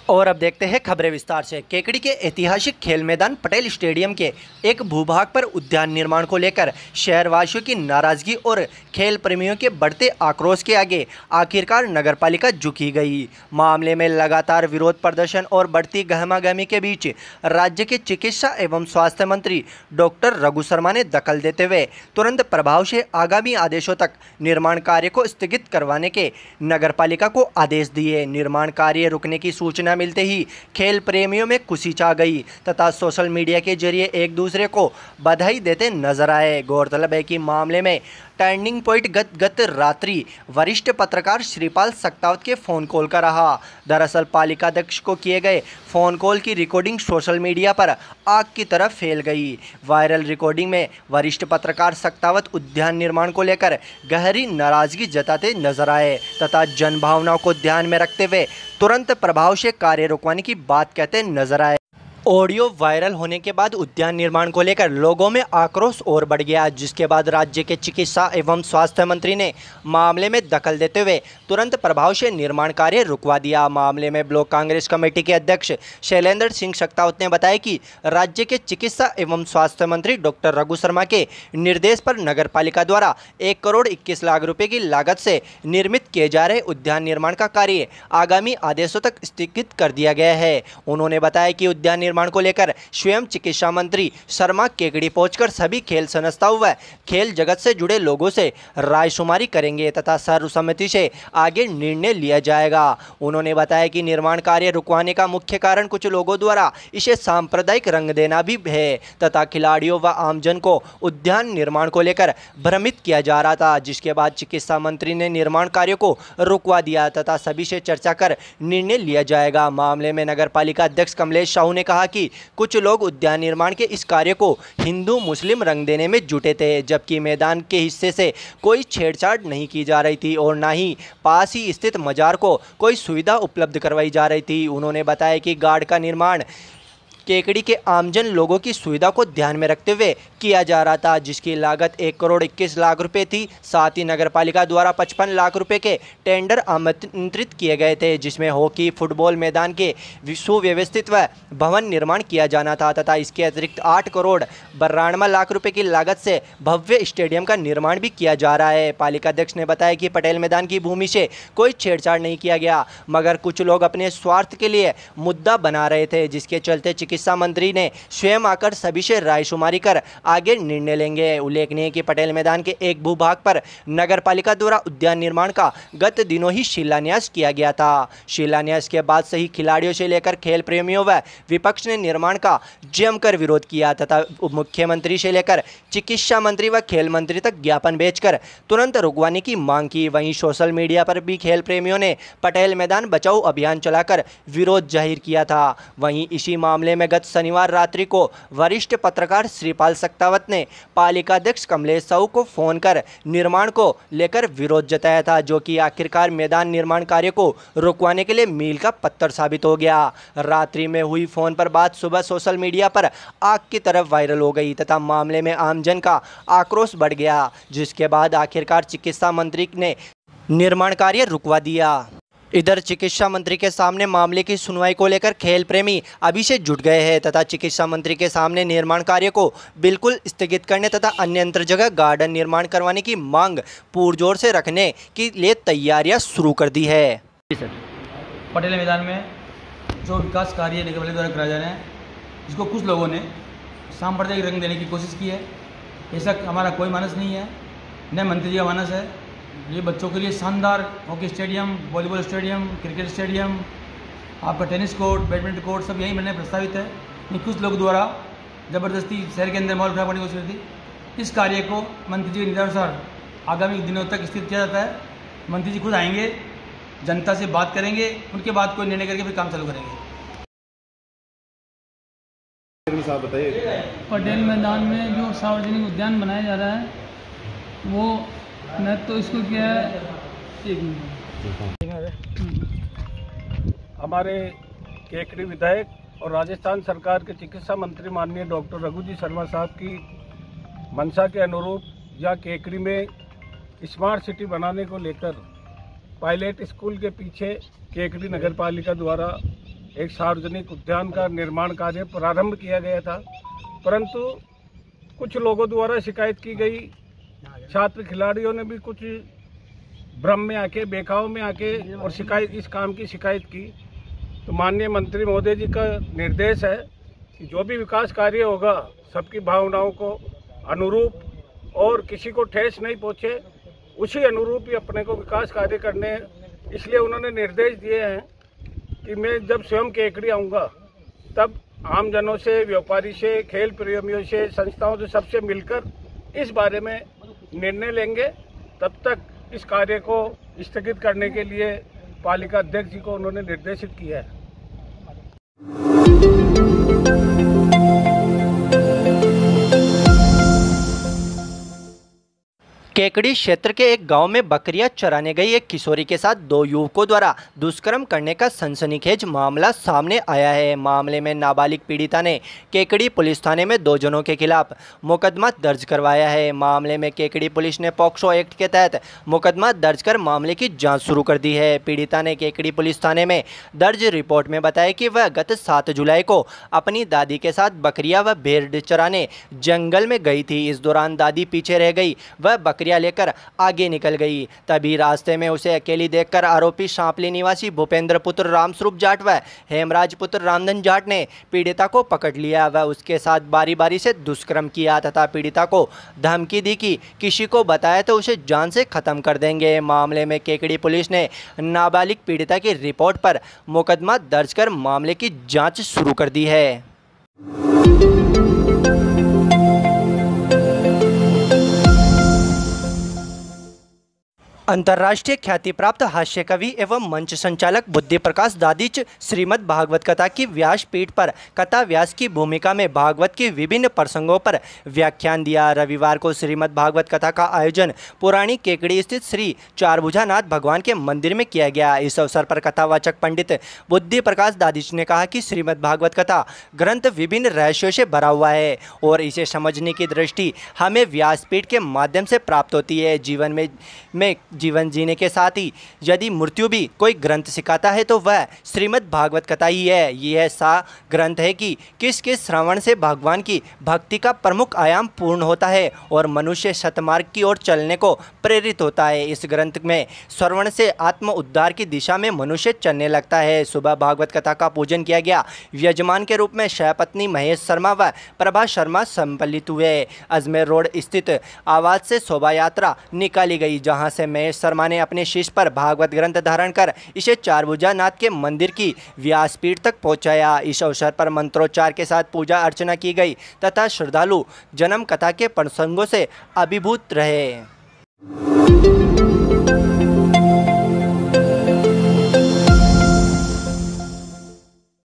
और अब देखते हैं खबरें विस्तार से। केकड़ी के ऐतिहासिक खेल मैदान पटेल स्टेडियम के एक भूभाग पर उद्यान निर्माण को लेकर शहरवासियों की नाराजगी और खेल प्रेमियों के बढ़ते आक्रोश के आगे आखिरकार नगरपालिका झुकी गई। मामले में लगातार विरोध प्रदर्शन और बढ़ती गहमागहमी के बीच राज्य के चिकित्सा एवं स्वास्थ्य मंत्री डॉक्टर रघु शर्मा ने दखल देते हुए तुरंत प्रभाव से आगामी आदेशों तक निर्माण कार्य को स्थगित करवाने के नगरपालिका को आदेश दिए। निर्माण कार्य रुकने की सूचना मिलते ही खेल प्रेमियों में खुशी छा गई तथा सोशल मीडिया के जरिए एक दूसरे को बधाई देते नजर आए। गौरतलब है कि मामले में टर्निंग पॉइंट गत रात्रि वरिष्ठ पत्रकार श्रीपाल सक्तावत के फोन कॉल का रहा। दरअसल पालिकाध्यक्ष को किए गए फोन कॉल की रिकॉर्डिंग सोशल मीडिया पर आग की तरह फैल गई। वायरल रिकॉर्डिंग में वरिष्ठ पत्रकार सक्तावत उद्यान निर्माण को लेकर गहरी नाराजगी जताते नजर आए तथा जनभावनाओं को ध्यान में रखते हुए तुरंत प्रभाव से कार्य रुकवाने की बात कहते नजर आए। ऑडियो वायरल होने के बाद उद्यान निर्माण को लेकर लोगों में आक्रोश और बढ़ गया, जिसके बाद राज्य के चिकित्सा एवं स्वास्थ्य मंत्री ने मामले में दखल देते हुए तुरंत प्रभाव से निर्माण कार्य रुकवा दिया। मामले में ब्लॉक कांग्रेस कमेटी के अध्यक्ष शैलेंद्र सिंह सक्तावत ने बताया कि राज्य के चिकित्सा एवं स्वास्थ्य मंत्री डॉक्टर रघु शर्मा के निर्देश पर नगरपालिका द्वारा 1 करोड़ 21 लाख रुपये की लागत से निर्मित किए जा रहे उद्यान निर्माण का कार्य आगामी आदेशों तक स्थगित कर दिया गया है। उन्होंने बताया कि उद्यान निर्माण को लेकर स्वयं चिकित्सा मंत्री शर्मा केकड़ी पहुंचकर सभी खेल संस्थाओं व खेल जगत से जुड़े लोगों से रायशुमारी करेंगे तथा सर्वसम्मति से आगे निर्णय लिया जाएगा। उन्होंने बताया कि निर्माण कार्य रुकवाने का मुख्य कारण कुछ लोगों द्वारा इसे सांप्रदायिक रंग देना भी है तथा खिलाड़ियों व आमजन को उद्यान निर्माण को लेकर भ्रमित किया जा रहा था, जिसके बाद चिकित्सा मंत्री ने निर्माण कार्य को रुकवा दिया तथा सभी से चर्चा कर निर्णय लिया जाएगा। मामले में नगरपालिका अध्यक्ष कमलेश साहू ने कहा कि कुछ लोग उद्यान निर्माण के इस कार्य को हिंदू मुस्लिम रंग देने में जुटे थे, जबकि मैदान के हिस्से से कोई छेड़छाड़ नहीं की जा रही थी और न ही पास ही स्थित मजार को कोई सुविधा उपलब्ध करवाई जा रही थी। उन्होंने बताया कि गार्ड का निर्माण केकड़ी के आमजन लोगों की सुविधा को ध्यान में रखते हुए किया जा रहा था, जिसकी लागत 1 करोड़ 21 लाख रुपए थी। साथ ही नगरपालिका द्वारा 55 लाख रुपए के टेंडर आमंत्रित किए गए थे, जिसमें हॉकी फुटबॉल मैदान के सुव्यवस्थित व भवन निर्माण किया जाना था तथा इसके अतिरिक्त 8 करोड़ 92 लाख रुपए की लागत से भव्य स्टेडियम का निर्माण भी किया जा रहा है। पालिकाध्यक्ष ने बताया कि पटेल मैदान की भूमि से कोई छेड़छाड़ नहीं किया गया, मगर कुछ लोग अपने स्वार्थ के लिए मुद्दा बना रहे थे, जिसके चलते चिकित्सा मंत्री ने स्वयं आकर सभी से रायशुमारी कर आगे निर्णय लेंगे। उल्लेखनीय है कि पटेल मैदान के एक भूभाग पर नगरपालिका द्वारा उद्यान निर्माण का गत दिनों ही शिलान्यास किया गया था। शिलान्यास के बाद से ही खिलाड़ियों से लेकर खेल प्रेमियों व विपक्ष ने निर्माण का जमकर विरोध किया तथा मुख्यमंत्री से लेकर चिकित्सा मंत्री व खेल मंत्री तक ज्ञापन भेजकर तुरंत रुकवाने की मांग की। वहीं सोशल मीडिया पर भी खेल प्रेमियों ने पटेल मैदान बचाओ अभियान चलाकर विरोध जाहिर किया था। वहीं इसी मामले में गत शनिवार रात्रि को वरिष्ठ पत्रकार श्रीपाल सक्तावत ने पालिकाध्यक्ष कमलेश साहू को फोन कर निर्माण को लेकर विरोध जताया था, जो कि आखिरकार मैदान निर्माण कार्य को रुकवाने के लिए मील का पत्थर साबित हो गया। रात्रि में हुई फोन पर बात सुबह सोशल मीडिया पर आग की तरफ वायरल हो गई तथा मामले में आमजन का आक्रोश बढ़ गया, जिसके बाद आखिरकार चिकित्सा मंत्री ने निर्माण कार्य रुकवा दिया। इधर चिकित्सा मंत्री के सामने मामले की सुनवाई को लेकर खेल प्रेमी अभी से जुट गए हैं तथा चिकित्सा मंत्री के सामने निर्माण कार्य को बिल्कुल स्थगित करने तथा अन्यत्र जगह गार्डन निर्माण करवाने की मांग पुरजोर से रखने के लिए तैयारियां शुरू कर दी है। पटेल मैदान में जो विकास कार्य नगरपालिका द्वारा कराए जा रहे हैं, जिसको कुछ लोगों ने सांप्रदायिक रंग देने की कोशिश की है, ऐसा हमारा कोई मानस नहीं है, न मंत्री जी का मानस है। ये बच्चों के लिए शानदार hockey stadium, volleyball stadium, cricket stadium, आपका टेनिस कोर्ट, बैडमिंटन कोर्ट सब यहीं बनने प्रस्तावित है। लेकिन कुछ लोग द्वारा ज़बरदस्ती शहर के अंदर माहौल खराब करने की कोशिश की थी। इस कार्य को मंत्री जी के निर्देशानुसार आगामी दिनों तक स्थित किया जाता है। मंत्री जी खुद आएंगे, जनता से बात करेंगे, उनके बाद कोई निर्णय करके फिर काम चालू करेंगे। बताइए, पटेल मैदान में जो सार्वजनिक उद्यान बनाया जा रहा है वो मैं तो इसको क्या है, एक हमारे केकड़ी विधायक और राजस्थान सरकार के चिकित्सा मंत्री माननीय डॉक्टर रघु जी शर्मा साहब की मंशा के अनुरूप या केकड़ी में स्मार्ट सिटी बनाने को लेकर पायलट स्कूल के पीछे केकड़ी नगर पालिका द्वारा एक सार्वजनिक उद्यान का निर्माण कार्य प्रारंभ किया गया था, परंतु कुछ लोगों द्वारा शिकायत की गई, छात्र खिलाड़ियों ने भी कुछ भ्रम में आके, बेखाव में आके और इस काम की शिकायत की। तो माननीय मंत्री महोदय जी का निर्देश है कि जो भी विकास कार्य होगा सबकी भावनाओं को अनुरूप और किसी को ठेस नहीं पहुँचे, उसी अनुरूप ही अपने को विकास कार्य करने हैं। इसलिए उन्होंने निर्देश दिए हैं कि मैं जब स्वयं केकड़ी आऊँगा तब आमजनों से, व्यापारी से, खेल प्रेमियों से, संस्थाओं से, सबसे मिलकर इस बारे में निर्णय लेंगे। तब तक इस कार्य को स्थगित करने के लिए पालिका अध्यक्ष जी को उन्होंने निर्देशित किया है। केकड़ी क्षेत्र के एक गांव में बकरियां चराने गई एक किशोरी के साथ 2 युवकों द्वारा दुष्कर्म करने का सनसनीखेज मामला सामने आया है। मामले में नाबालिग पीड़िता ने केकड़ी पुलिस थाने में 2 जनों के खिलाफ मुकदमा दर्ज करवाया है। मामले में केकड़ी पुलिस ने पॉक्सो एक्ट के तहत मुकदमा दर्ज कर मामले की जांच शुरू कर दी है। पीड़िता ने केकड़ी पुलिस थाने में दर्ज रिपोर्ट में बताया कि वह गत 7 जुलाई को अपनी दादी के साथ बकरियां व भेड़ चराने जंगल में गई थी। इस दौरान दादी पीछे रह गई, वह बकरियां लेकर आगे निकल गई। तभी रास्ते में उसे अकेली देखकर आरोपी सांपली निवासी भूपेंद्र पुत्र रामस्वरूप जाट व हेमराज पुत्र रामधन जाट ने पीड़िता को पकड़ लिया व उसके साथ बारी बारी से दुष्कर्म किया तथा पीड़िता को धमकी दी कि किसी को बताया तो उसे जान से खत्म कर देंगे। मामले में केकड़ी पुलिस ने नाबालिग पीड़िता की रिपोर्ट पर मुकदमा दर्ज कर मामले की जांच शुरू कर दी है। अंतर्राष्ट्रीय ख्याति प्राप्त हास्य कवि एवं मंच संचालक बुद्धि प्रकाश दादीच श्रीमद् भागवत कथा की व्यासपीठ पर कथा व्यास की भूमिका में भागवत के विभिन्न प्रसंगों पर व्याख्यान दिया। रविवार को श्रीमद् भागवत कथा का आयोजन पुरानी केकड़ी स्थित श्री चारभुजानाथ भगवान के मंदिर में किया गया। इस अवसर पर कथावाचक पंडित बुद्धि प्रकाश दादीच ने कहा कि श्रीमद् भागवत कथा ग्रंथ विभिन्न रहस्यों से भरा हुआ है और इसे समझने की दृष्टि हमें व्यासपीठ के माध्यम से प्राप्त होती है। जीवन जीने के साथ ही यदि मृत्यु भी कोई ग्रंथ सिखाता है तो वह श्रीमद् भागवत कथा ही है। यह ऐसा ग्रंथ है कि किस श्रवण से भगवान की भक्ति का प्रमुख आयाम पूर्ण होता है और मनुष्य सतमार्ग की ओर चलने को प्रेरित होता है। इस ग्रंथ में श्रवण से आत्म उद्धार की दिशा में मनुष्य चलने लगता है। सुबह भागवत कथा का पूजन किया गया। यजमान के रूप में शहपत्नी महेश शर्मा व प्रभा शर्मा सम्मिलित हुए। अजमेर रोड स्थित आवाज से शोभा यात्रा निकाली गई, जहां से महेश शर्मा ने अपने शीश पर भागवत ग्रंथ धारण कर इसे चारभुजानाथ के मंदिर की व्यासपीठ तक पहुंचाया। इस अवसर पर मंत्रोच्चार के साथ पूजा अर्चना की गई तथा श्रद्धालु जन्म कथा के प्रसंगों से अभिभूत रहे।